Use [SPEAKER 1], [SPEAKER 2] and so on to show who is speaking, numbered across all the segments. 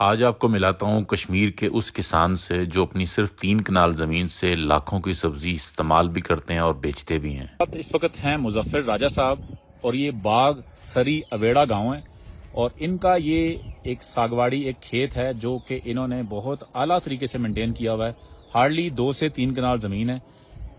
[SPEAKER 1] آج آپ کو ملاتا ہوں کشمیر کے اس کسان سے جو اپنی صرف 3 کنال زمین سے لاکھوں کی سبزی استعمال بھی کرتے ہیں اور بیچتے بھی ہیں۔ اس وقت ہیں مظفر راجہ صاحب اور یہ باغ سری اویڑا گاؤں ہے اور ان کا یہ ایک ساگواڑی ایک کھیت ہے جو کہ انہوں نے بہت اعلیٰ طریقے سے مینٹین کیا ہوا ہے۔ ہارڈلی 2 سے 3 کنال زمین ہے۔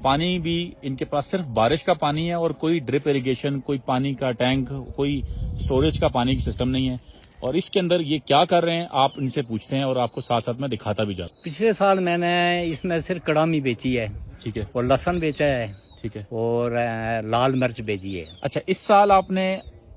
[SPEAKER 1] پانی بھی ان کے پاس صرف بارش کا پانی ہے اور کوئی ڈرپ ایریگیشن، کوئی پانی کا ٹینک، کوئی سٹوریج کا پانی کا سسٹم نہیں ہے۔ اور اس کے اندر یہ کیا کر رہے ہیں آپ ان سے پوچھتے ہیں اور آپ کو ساتھ ساتھ میں دکھاتا بھی جاتا ہوں۔
[SPEAKER 2] پچھلے سال میں نے اس میں صرف کڑامی بیچی ہے،
[SPEAKER 1] ٹھیک ہے،
[SPEAKER 2] اور لہسن بیچا ہے،
[SPEAKER 1] ٹھیک ہے،
[SPEAKER 2] اور لال مرچ بیچی ہے۔
[SPEAKER 1] اچھا اس سال آپ نے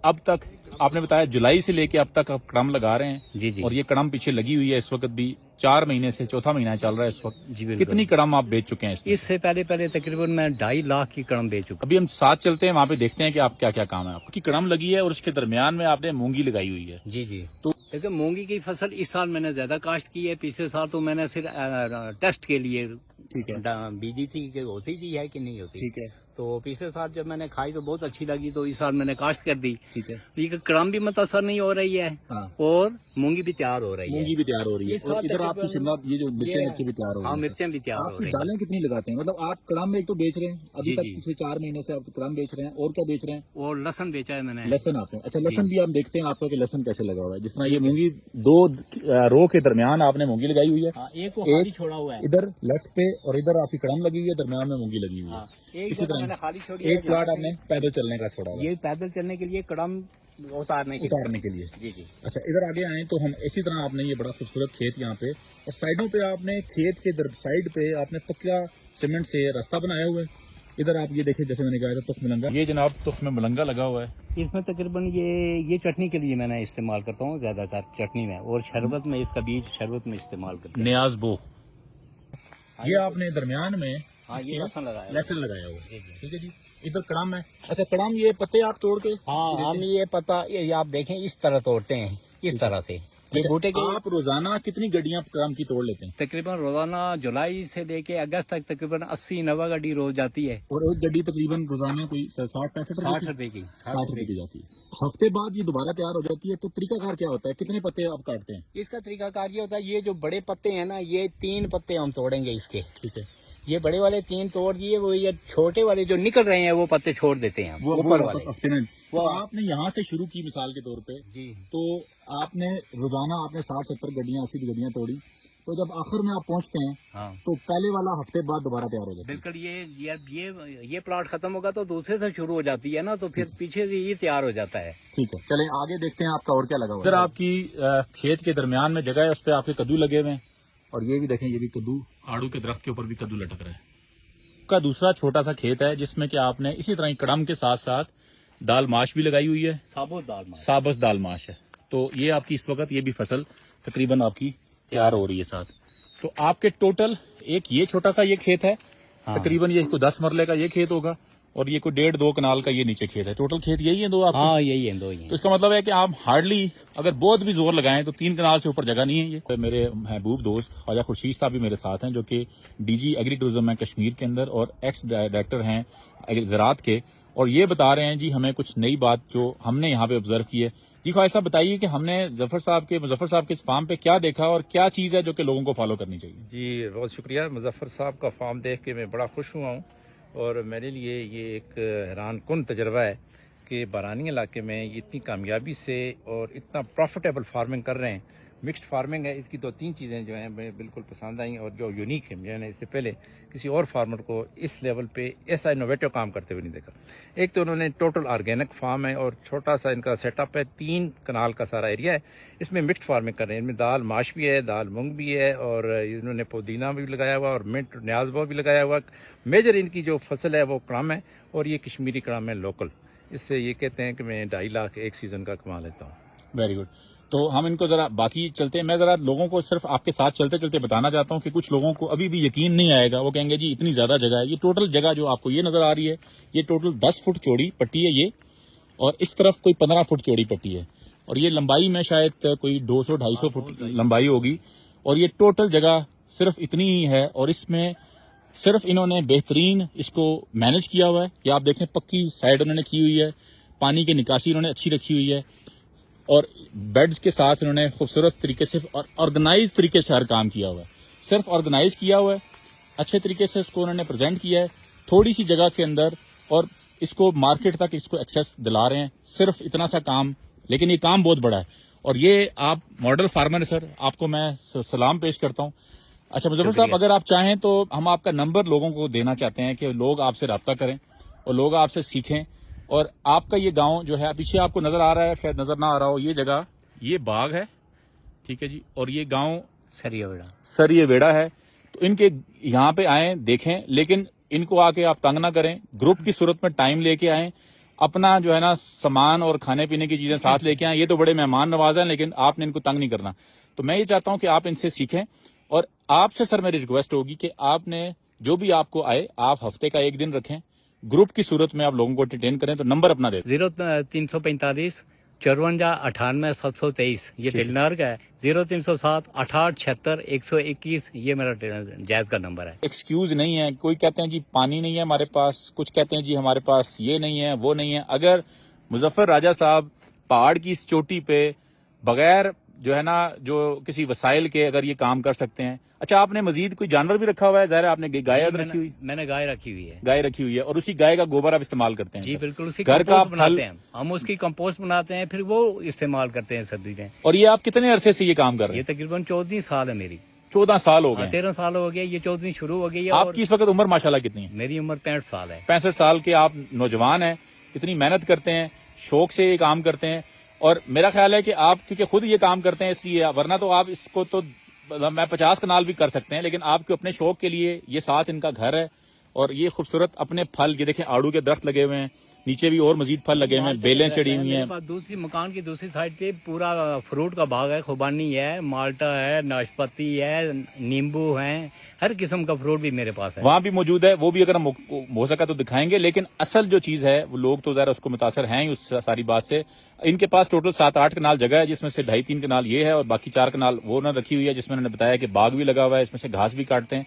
[SPEAKER 1] اب تک آپ نے بتایا جولائی سے لے کے اب تک آپ کڑم لگا رہے ہیں؟
[SPEAKER 2] جی جی،
[SPEAKER 1] اور یہ کڑم پیچھے لگی ہوئی ہے اس وقت بھی 4 مہینے سے، چوتھا مہینہ چل رہا ہے اس وقت۔
[SPEAKER 2] جی بالکل۔
[SPEAKER 1] کتنی کڑم آپ بیچ چکے ہیں اس میں؟
[SPEAKER 2] اس سے پہلے تقریباً میں 2.5 لاکھ کی کڑم بیچ چکا۔
[SPEAKER 1] ابھی ہم ساتھ چلتے ہیں، وہاں پہ دیکھتے ہیں کہ آپ کیا کیا کام ہے آپ کی کڑم لگی ہے اور اس کے درمیان میں آپ نے مونگی لگائی ہوئی ہے۔
[SPEAKER 2] جی جی،
[SPEAKER 1] تو
[SPEAKER 2] لیکن مونگی کی فصل اس سال میں نے زیادہ کاشت کی ہے۔ پچھلے سال تو میں نے صرف ٹیسٹ کے لیے
[SPEAKER 1] ٹھیک ہے،
[SPEAKER 2] بیجی تھی کہ ہوتی بھی ہے کہ نہیں ہوتی۔
[SPEAKER 1] ٹھیک ہے،
[SPEAKER 2] تو پچھلے سال جب میں نے کھائی تو بہت اچھی لگی، تو اس سال میں نے کاشت کر دی۔
[SPEAKER 1] ٹھیک ہے،
[SPEAKER 2] یہ کڑم بھی متاثر نہیں ہو رہی ہے
[SPEAKER 1] ہاں،
[SPEAKER 2] اور مونگی بھی تیار ہو رہی ہے۔
[SPEAKER 1] مونگی بھی تیار ہو رہی ہے
[SPEAKER 2] اس
[SPEAKER 1] اور
[SPEAKER 2] سال
[SPEAKER 1] ادھر آپ کی شملہ یہ جو مرچیں
[SPEAKER 2] یہ-
[SPEAKER 1] اچھی بھی تیار ہو رہی
[SPEAKER 2] ہاں
[SPEAKER 1] ہیں۔
[SPEAKER 2] مرچیں بھی تیار
[SPEAKER 1] آپ
[SPEAKER 2] ہو
[SPEAKER 1] کی
[SPEAKER 2] رہی ہیں۔
[SPEAKER 1] دالیں کتنی لگاتے ہیں؟ مطلب آپ کڑم میں ایک تو بیچ رہے ہیں ابھی
[SPEAKER 2] جی
[SPEAKER 1] تک
[SPEAKER 2] جی،
[SPEAKER 1] پچھلے 4 مہینے سے آپ کڑم بیچ رہے ہیں، اور کیا بیچ رہے ہیں؟
[SPEAKER 2] اور لہسن بیچا ہے میں نے۔
[SPEAKER 1] لہسن آپ نے، اچھا لہسن بھی آپ دیکھتے ہیں آپ کا کہ لہسن کیسے لگا ہوا ہے، جس طرح
[SPEAKER 2] جی
[SPEAKER 1] یہ
[SPEAKER 2] جی،
[SPEAKER 1] مونگی 2 رو کے درمیان آپ نے مونگی لگائی ہوئی ہے،
[SPEAKER 2] ہاں ایک کو خالی چھوڑا ہوا ہے۔
[SPEAKER 1] ادھر لیفٹ پہ اور ادھر آپ کی کڑم لگی ہوئی ہے، درمیان میں مونگی لگی ہوئی ہے۔
[SPEAKER 2] ہاں ایک
[SPEAKER 1] اسی
[SPEAKER 2] جگہ میں نے
[SPEAKER 1] طرح
[SPEAKER 2] خالی چھوڑی ہے،
[SPEAKER 1] ایک پلاٹ آپ نے پیدل چلنے کا چھوڑا ہوا ہے
[SPEAKER 2] یہ پیدل چلنے کے لیے کڑم اتارنے
[SPEAKER 1] کے لیے۔
[SPEAKER 2] جی جی،
[SPEAKER 1] اچھا ادھر آگے آئیں تو ہم اسی طرح آپ نے یہ بڑا خوبصورت کھیت یہاں پہ اور سائڈوں پہ آپ نے کھیت کے سائڈ پہ آپ نے پکا سیمنٹ سے راستہ بنایا ہوا ہے۔ ادھر آپ یہ دیکھیں جیسے میں نے کہا تھا تخم ملنگا، یہ جناب تخم ملنگا لگا ہوا ہے۔
[SPEAKER 2] اس میں تقریباً یہ چٹنی کے لیے میں نے استعمال کرتا ہوں زیادہ تر چٹنی میں، اور شربت میں اس کا بیج شربت میں استعمال کرتا ہوں۔
[SPEAKER 1] نیاز بو، یہ آپ نے درمیان میں
[SPEAKER 2] ہاں یہ لہسن لگایا ہے۔
[SPEAKER 1] لہسن لگایا ہوا ہے،
[SPEAKER 2] جی جی،
[SPEAKER 1] ٹھیک ہے جی۔ ادھر کڑم ہے، اچھا کڑم یہ پتے آپ توڑ کے
[SPEAKER 2] ہاں ہم یہ پتا یہ آپ دیکھیں اس طرح توڑتے ہیں، اس طرح سے یہ
[SPEAKER 1] اچھا،
[SPEAKER 2] بوٹے کے
[SPEAKER 1] آپ روزانہ کتنی گڈیاں کڑم کی توڑ لیتے ہیں؟
[SPEAKER 2] تقریباً روزانہ جولائی سے لے کے اگست تک تقریباً 80-90 گاڑی روز جاتی ہے۔
[SPEAKER 1] اور ایک گڈی تقریباً روزانہ کوئی 60-65
[SPEAKER 2] 60 روپے کی،
[SPEAKER 1] 60 روپے کی جاتی ہے۔ ہفتے بعد یہ دوبارہ تیار ہو جاتی ہے، تو طریقہ کار کیا ہوتا ہے؟ کتنے پتے آپ کاٹتے ہیں؟
[SPEAKER 2] اس کا طریقہ کار یہ ہوتا ہے، یہ جو بڑے پتے ہیں نا، یہ 3 پتے ہم توڑیں گے اس کے،
[SPEAKER 1] ٹھیک ہے،
[SPEAKER 2] یہ بڑے والے 3 توڑ دیے، وہ یہ چھوٹے والے جو نکل رہے ہیں وہ پتے چھوڑ دیتے ہیں ہم، اوپر والے۔
[SPEAKER 1] ہفتے میں
[SPEAKER 2] وہ
[SPEAKER 1] تو آپ نے یہاں سے شروع کی مثال کے طور پہ،
[SPEAKER 2] جی
[SPEAKER 1] تو آپ نے روزانہ آپ نے 60-70 گڈیاں 80 گڈیاں توڑی، تو جب آخر میں آپ پہنچتے ہیں
[SPEAKER 2] ہاں
[SPEAKER 1] تو پہلے والا ہفتے بعد دوبارہ تیار ہو جاتا ہے۔
[SPEAKER 2] بالکل، یہ پلاٹ ختم ہوگا تو دوسرے سے شروع ہو جاتی ہے نا، تو پھر پیچھے سے یہ تیار ہو جاتا ہے۔
[SPEAKER 1] ٹھیک ہے، چلیں آگے دیکھتے ہیں آپ کا اور کیا لگا ہوا ہے۔ ادھر آپ کی کھیت کے درمیان میں جگہ ہے، اس پہ آپ کے کدو لگے ہوئے ہیں، اور یہ بھی دیکھیں، یہ بھی کدو، آڑو کے درخت کے اوپر بھی کدو لٹک رہا ہے۔ کا دوسرا چھوٹا سا کھیت ہے جس میں کہ آپ نے اسی طرح کڑم کے ساتھ ساتھ دال ماش بھی لگائی ہوئی ہے،
[SPEAKER 2] ثابت دال ماش۔
[SPEAKER 1] سابس دال ماش ہے۔ تو یہ آپ کی اس وقت یہ بھی فصل تقریباً آپ کی تیار ہو رہی ہے ساتھ۔ تو آپ کے ٹوٹل ایک یہ چھوٹا سا یہ کھیت ہے،
[SPEAKER 2] ہاں
[SPEAKER 1] تقریباً یہ کوئی 10 مرلے کا یہ کھیت ہوگا، اور یہ کوئی 1.5-2 کنال کا یہ نیچے کھیت ہے۔ ٹوٹل کھیت یہی ہے 2 آپ کے؟
[SPEAKER 2] ہاں یہی ہیں، 2 ہی
[SPEAKER 1] تو
[SPEAKER 2] ہیں۔
[SPEAKER 1] اس کا مطلب ہے کہ آپ ہارڈلی اگر بہت بھی زور لگائیں تو 3 کنال سے اوپر جگہ نہیں ہے۔ یہ میرے محبوب دوست خواجہ خورشید صاحب بھی میرے ساتھ ہیں، جو کہ ڈی جی ایگری ٹورزم ہیں کشمیر کے اندر اور ایکس ڈائریکٹر ہیں زراعت کے، اور یہ بتا رہے ہیں جی ہمیں کچھ نئی بات جو ہم نے یہاں پہ آبزرو کی ہے۔ جی خواجہ صاحب بتائیے کہ ہم نے مظفر صاحب کے اس فارم پہ کیا دیکھا اور کیا چیز ہے جو کہ لوگوں کو فالو کرنی چاہیے؟
[SPEAKER 3] جی بہت شکریہ، مظفر صاحب کا فارم دیکھ کے میں بڑا خوش ہوا ہوں، اور میرے لیے یہ ایک حیران کن تجربہ ہے کہ بارانی علاقے میں یہ اتنی کامیابی سے اور اتنا پروفیٹیبل فارمنگ کر رہے ہیں۔ مکسڈ فارمنگ ہے، اس کی 2-3 چیزیں جو ہیں میں بالکل پسند آئیں اور جو یونیک ہے، میں نے اس سے پہلے کسی اور فارمر کو اس لیول پہ ایسا انوویٹو کام کرتے ہوئے نہیں دیکھا۔ ایک تو انہوں نے ٹوٹل آرگینک فارم ہے اور چھوٹا سا ان کا سیٹ اپ ہے، 3 کنال کا سارا ایریا ہے، اس میں مکسڈ فارمنگ کر رہے ہیں۔ ان میں دال ماش بھی ہے، دال مونگ بھی ہے، اور انہوں نے پودینہ بھی لگایا ہوا اور منٹ نیاز بو بھی لگایا ہوا۔ میجر ان کی جو فصل ہے وہ کڑم ہے، اور یہ کشمیری کڑم ہے لوکل۔ اس سے یہ کہتے ہیں کہ میں 2.5 لاکھ ایک سیزن کا کما لیتا ہوں۔
[SPEAKER 1] Very good. تو ہم ان کو ذرا باقی چلتے ہیں، میں ذرا لوگوں کو صرف آپ کے ساتھ چلتے چلتے بتانا چاہتا ہوں کہ کچھ لوگوں کو ابھی بھی یقین نہیں آئے گا، وہ کہیں گے جی اتنی زیادہ جگہ ہے۔ یہ ٹوٹل جگہ جو آپ کو یہ نظر آ رہی ہے، یہ ٹوٹل 10 فٹ چوڑی پٹی ہے یہ، اور اس طرف کوئی 15 فٹ چوڑی پٹی ہے، اور یہ لمبائی میں شاید کوئی 200-250 فٹ لمبائی ہوگی، اور یہ ٹوٹل جگہ صرف اتنی ہی ہے، اور اس میں صرف انہوں نے بہترین اس کو مینج کیا ہوا ہے۔ یہ آپ دیکھیں پکی سائڈ انہوں نے کی ہوئی ہے، پانی کی نکاسی انہوں نے اچھی رکھی ہوئی ہے۔ اور بیڈز کے ساتھ انہوں نے خوبصورت طریقے سے اور آرگنائز طریقے سے ہر کام کیا ہوا ہے. صرف آرگنائز کیا ہوا ہے, اچھے طریقے سے اس کو انہوں نے پریزنٹ کیا ہے تھوڑی سی جگہ کے اندر, اور اس کو مارکیٹ تک اس کو ایکسیس دلا رہے ہیں. صرف اتنا سا کام, لیکن یہ کام بہت بڑا ہے. اور یہ آپ ماڈل فارمر ہے سر, آپ کو میں سلام پیش کرتا ہوں. اچھا مظفر صاحب, اگر آپ چاہیں تو ہم آپ کا نمبر لوگوں کو دینا چاہتے ہیں کہ لوگ آپ سے رابطہ کریں اور لوگ آپ سے سیکھیں. اور آپ کا یہ گاؤں جو ہے پیچھے آپ کو نظر آ رہا ہے, شاید نظر نہ آ رہا ہو, یہ جگہ یہ باغ ہے, ٹھیک ہے جی, اور یہ گاؤں سریہ ویڑا ہے. تو ان کے یہاں پہ آئیں, دیکھیں, لیکن ان کو آ کے آپ تنگ نہ کریں. گروپ کی صورت میں ٹائم لے کے آئیں, اپنا جو ہے نا سامان اور کھانے پینے کی چیزیں ساتھ لے کے آئیں. یہ تو بڑے مہمان نواز ہیں, لیکن آپ نے ان کو تنگ نہیں کرنا. تو میں یہ چاہتا ہوں کہ آپ ان سے سیکھیں. اور آپ سے سر میری ریکویسٹ ہوگی کہ آپ نے جو بھی آپ کو آئے, آپ ہفتے کا ایک دن رکھیں, گروپ کی صورت میں آپ لوگوں کو انٹرٹین کریں. تو نمبر اپنا دیں.
[SPEAKER 2] 0345 54 98 723 یہ ٹیلی نار کا ہے. 0307 68 76 121 یہ میرا جائز کا نمبر ہے.
[SPEAKER 1] ایکسکیوز نہیں ہے. کوئی کہتے ہیں جی پانی نہیں ہے ہمارے پاس, کچھ کہتے ہیں جی ہمارے پاس یہ نہیں ہے وہ نہیں ہے. اگر مظفر راجہ صاحب پہاڑ کی اس چوٹی پہ بغیر جو ہے نا جو کسی وسائل کے اگر یہ کام کر سکتے ہیں. اچھا, آپ نے مزید کوئی جانور بھی رکھا ہوا ہے؟ ظاہر ہے آپ نے گائے رکھی ہوئی,
[SPEAKER 2] میں نے گائے رکھی ہوئی ہے.
[SPEAKER 1] گائے رکھی ہوئی ہے, اور اسی گائے کا گوبر آپ استعمال کرتے ہیں؟
[SPEAKER 2] جی بالکل, اسی
[SPEAKER 1] گھر کا
[SPEAKER 2] بناتے ہیں ہم, اس کی کمپوسٹ بناتے ہیں, پھر وہ استعمال کرتے ہیں سردی میں.
[SPEAKER 1] اور یہ آپ کتنے عرصے سے یہ کام کر رہے ہیں؟
[SPEAKER 2] یہ تقریباً 14 سال ہے میری.
[SPEAKER 1] 14 سال ہو گئے.
[SPEAKER 2] 13 سال ہو گیا, یہ 14 شروع ہو گئی ہے.
[SPEAKER 1] آپ کی اس وقت عمر ماشاءاللہ کتنی ہے؟
[SPEAKER 2] میری عمر 65 سال ہے.
[SPEAKER 1] 65 سال کے آپ نوجوان ہیں, اتنی محنت کرتے ہیں, شوق سے یہ کام کرتے ہیں. اور میرا خیال ہے کہ آپ کیونکہ خود یہ کام کرتے ہیں اس لیے, ورنہ تو آپ اس کو تو میں 50 کنال بھی کر سکتے ہیں, لیکن آپ کے اپنے شوق کے لیے یہ ساتھ ان کا گھر ہے. اور یہ خوبصورت اپنے پھل, یہ دیکھیں آڑو کے درخت لگے ہوئے ہیں, نیچے بھی اور مزید پھل لگے ہوئے ہیں, بیلیں چڑھی ہوئی ہیں.
[SPEAKER 2] دوسری مکان کی دوسری سائڈ پہ پورا فروٹ کا باغ ہے. خوبانی ہے, مالٹا ہے, ناشپاتی ہے, نیمبو ہیں, ہر قسم کا فروٹ بھی میرے پاس ہے.
[SPEAKER 1] وہاں بھی موجود ہے, وہ بھی اگر ہم ہو سکا تو دکھائیں گے. لیکن اصل جو چیز ہے وہ لوگ تو ذرا اس کو متاثر ہیں اس ساری بات سے. ان کے پاس ٹوٹل 7-8 کنال جگہ ہے, جس میں سے 2.5-3 کنال یہ ہے, اور باقی 4 کنال وہ انہوں نے رکھی ہوئی ہے, جس میں انہوں نے بتایا کہ باغ بھی لگا ہوا ہے, اس میں سے گھاس بھی کاٹتے ہیں.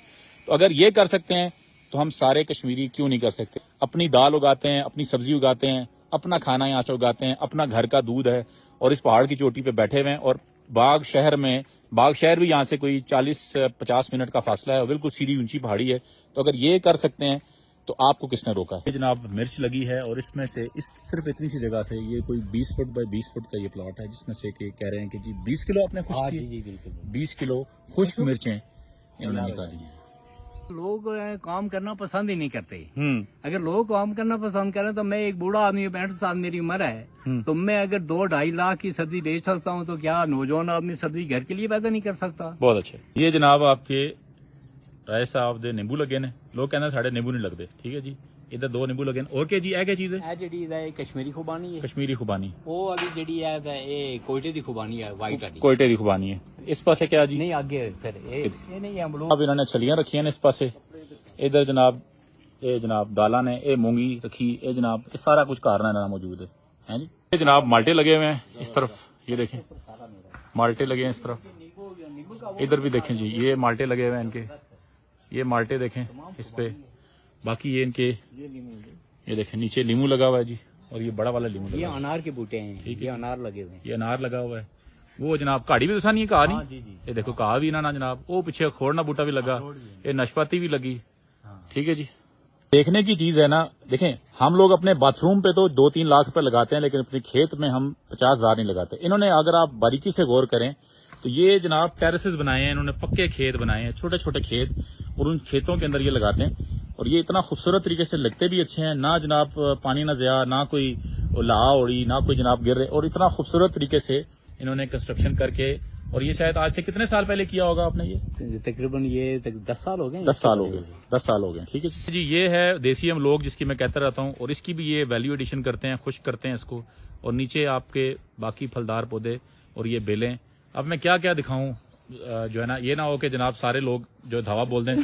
[SPEAKER 1] تو اگر یہ کر سکتے ہیں تو ہم سارے کشمیری کیوں نہیں کر سکتے؟ اپنی دال اگاتے ہیں, اپنی سبزی اگاتے ہیں, اپنا کھانا یہاں سے اگاتے ہیں, اپنا گھر کا دودھ ہے, اور اس پہاڑ کی چوٹی پہ بیٹھے ہوئے ہیں. اور باغ شہر بھی یہاں سے کوئی 40-50 منٹ کا فاصلہ ہے, اور بالکل سیدھی اونچی پہاڑی ہے. تو اگر یہ کر سکتے ہیں تو آپ کو کس نے روکا ہے؟ جناب مرچ لگی ہے, اور اس میں سے صرف اتنی سی جگہ سے یہ کوئی 20 فٹ بائی 20 فٹ کا یہ پلاٹ ہے, جس میں سے کہ کہہ رہے ہیں کہ جی 20 کلو آپ نے خشک کی, 20 کلو خشک مرچیں انہوں نے نکالی ہیں.
[SPEAKER 2] لوگ کام کرنا پسند ہی نہیں کرتے. اگر لوگ کام کرنا پسند کریں تو میں ایک بوڑھا آدمی, 65 سال میری عمر ہے, تو میں اگر 2-2.5 لاکھ کی سبزی بیچ سکتا ہوں تو کیا نوجوان آدمی سبزی گھر کے لیے پیدا نہیں کر سکتا؟
[SPEAKER 1] بہت اچھا. یہ جناب آپ کے رائے صاحب دے نیمبو لگے نے, لوگ کہتے ہیں ساڑھے نیمبو نہیں لگتے, ٹھیک ہے جی, ادھر 2 نیمبو لگے. اور کیا جی, کیا چیز ہے؟
[SPEAKER 2] جی کشمیری خوبانی ہے.
[SPEAKER 1] کشمیری خوبانی,
[SPEAKER 2] وہ والی جڑی ہے یہ کوئٹے دی خوبانی ہے, وائٹ والی
[SPEAKER 1] کوئٹے دی خوبانی ہے. اس پاسے کیا جی؟
[SPEAKER 2] نہیں آگے پھر یہ نہیں ہم
[SPEAKER 1] اب انہوں نے چھلیاں رکھی ہیں اس پاسے. ادھر جناب یہ جناب دالاں نے, یہ مونگی رکھی, یہ جناب یہ سارا کچھ کارنا موجود ہے جی. یہ جناب مالٹے لگے ہوئے ہیں اس طرف, یہ دیکھیں مالٹے لگے ہیں اس طرف. ادھر بھی دیکھیں جی, یہ مالٹے لگے ہوئے ہیں ان کے, یہ مالٹے دیکھیں اس پہ. باقی یہ ان کے یہ دیکھیں نیچے لیمو لگا ہوا ہے جی, اور یہ بڑا والا لیمو لگا.
[SPEAKER 2] یہ انار کے بوٹے ہیں, یہ انار لگے ہوئے ہیں,
[SPEAKER 1] یہ انار لگا ہوا ہے. وہ جناب کاڑی بھی دسانی ہے, کہا نہیں, یہ دیکھو کہا بھی نہ جناب. وہ پیچھے کھوڑنا بوٹا بھی لگا, یہ ناشپاتی بھی لگی, ٹھیک ہے جی. دیکھنے کی چیز ہے نا. دیکھیں ہم لوگ اپنے باتھ روم پہ تو 2-3 لاکھ روپے لگاتے ہیں, لیکن اپنے کھیت میں ہم 50,000 نہیں لگاتے. انہوں نے اگر آپ باریکی سے غور کریں تو یہ جناب ٹیرسز بنائے ہیں, انہوں نے پکے کھیت بنائے ہیں, چھوٹے چھوٹے کھیت, اور ان کھیتوں کے اندر یہ لگاتے ہیں. اور یہ اتنا خوبصورت طریقے سے لگتے بھی اچھے ہیں, نہ جناب پانی نہ ضیاع, نہ کوئی لا اڑی, نہ کوئی جناب گر رہے, اور اتنا خوبصورت طریقے سے انہوں نے کنسٹرکشن کر کے. اور یہ شاید آج سے کتنے سال پہلے کیا ہوگا آپ نے؟ یہ
[SPEAKER 2] تقریباً یہ 10 سال ہو گئے.
[SPEAKER 1] 10 سال ہو گئے, 10 سال ہو گئے, ٹھیک ہے جی. یہ ہے دیسی ہم لوگ, جس کی میں کہتا رہتا ہوں, اور اس کی بھی یہ ویلیو ایڈیشن کرتے ہیں, خشک کرتے ہیں اس کو, اور نیچے آپ کے باقی پھلدار پودے اور یہ بیلیں. اب میں کیا کیا دکھاؤں جو ہے نا, یہ نہ ہو کہ جناب سارے لوگ جو دھاوا بول دیں.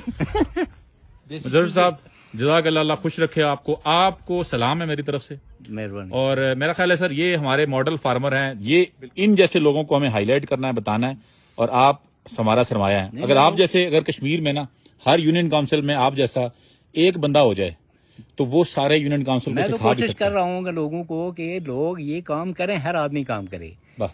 [SPEAKER 1] مظفر صاحب جزاک اللہ خوش رکھے آپ کو, آپ کو سلام ہے میری طرف سے,
[SPEAKER 2] مہربانی.
[SPEAKER 1] اور میرا خیال ہے سر یہ ہمارے ماڈل فارمر ہیں, یہ ان جیسے لوگوں کو ہمیں ہائی لائٹ کرنا ہے, بتانا ہے, اور آپ ہمارا سرمایہ ہیں. اگر آپ جیسے اگر کشمیر میں نا ہر یونین کاؤنسل میں آپ جیسا ایک بندہ ہو جائے تو وہ سارے یونین کاؤنسل کو
[SPEAKER 2] میں تو
[SPEAKER 1] سکھا بھی
[SPEAKER 2] کوشش
[SPEAKER 1] سکتا
[SPEAKER 2] کر
[SPEAKER 1] ہے.
[SPEAKER 2] رہا ہوں کہ لوگوں کو کہ لوگ یہ کام کریں، ہر آدمی کام کرے.
[SPEAKER 1] واہ.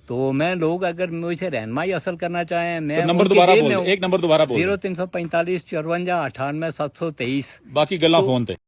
[SPEAKER 2] تو میں لوگ اگر مجھ سے رہنمائی حاصل کرنا چاہیں، میں
[SPEAKER 1] تو نمبر دوبارہ بول دیں، ایک نمبر دوبارہ بول دیں.
[SPEAKER 2] 0345 54 98 723.
[SPEAKER 1] باقی گلا فون تے.